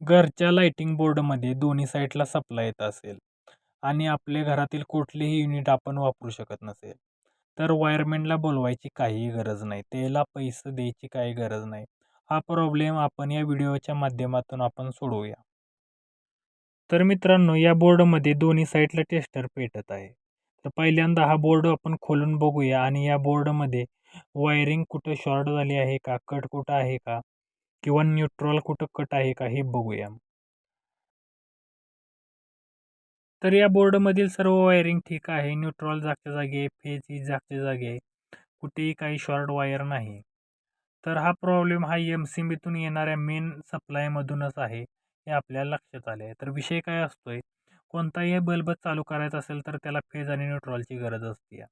घरच्या लाइटिंग बोर्डमध्ये दोन्ही साईडला सप्लाय येत असेल आणि आपल्या घरातील कुठलेही युनिट आपण वापरू शकत नसेल, तर वायरमॅनला बोलवायची काहीही गरज नाही. त्याला पैसे द्यायची काही गरज नाही. हा प्रॉब्लेम आपण या व्हिडिओच्या माध्यमातून आपण सोडवूया. तर मित्रांनो, या बोर्डमध्ये दोन्ही साईडला टेस्टर पेटत आहे. तर पहिल्यांदा हा बोर्ड आपण खोलून बघूया आणि या बोर्डमध्ये वायरिंग कुठं शॉर्ट झाली आहे का, कट कुठं आहे का किंवा न्यूट्रल कुठं कट आहे का हे बघूया. तर या बोर्डमधील सर्व वायरिंग ठीक आहे. न्यूट्रल जागच्या जागी आहे, फेज ही जागच्या जागी आहे. कुठेही काही शॉर्ट वायर नाही. तर हा प्रॉब्लेम हा एम-सी-बीतून येणाऱ्या मेन सप्लायमधूनच आहे, हे आपल्याला लक्षात आले आहे. तर विषय काय असतोय, कोणताही बल्ब चालू करायचा असेल तर त्याला फेज आणि न्यूट्रलची गरज असते.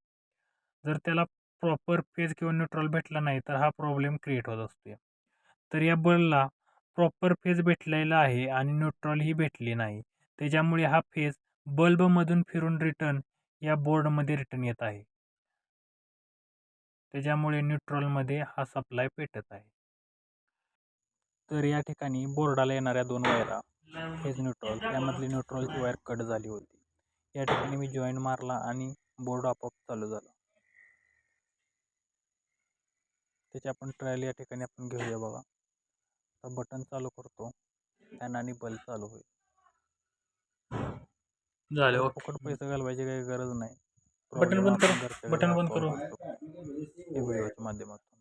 जर त्याला प्रॉपर फेज किंवा न्यूट्रल भेटला नाही तर हा प्रॉब्लेम क्रिएट होत असतो. तर या बल्बला प्रॉपर फेज भेटलेला आहे आणि न्यूट्रलही भेटली नाही. त्याच्यामुळे हा फेज बल्बमधून फिरून रिटर्न या बोर्डमध्ये रिटर्न येत आहे. त्याच्यामुळे न्यूट्रलमध्ये हा सप्लाय पेटत आहे. तर या ठिकाणी बोर्डाला येणाऱ्या 2 वायरा फेज न्यूट्रल त्यामधली न्यूट्रलची वायर कट झाली होती. या ठिकाणी मी जॉईंट मारला आणि बोर्ड आपोआप चालू झाला. त्याची आपण ट्रायल या ठिकाणी आपण घेऊया बघा. तर बटन चालू करतो, फॅन आणि बल्ब चालू होईल. झाले. फुकट पैसे घालवायची काही गरज नाही. बटन बंद करू. बटन बंद करू. या व्हिडिओच्या माध्यमातून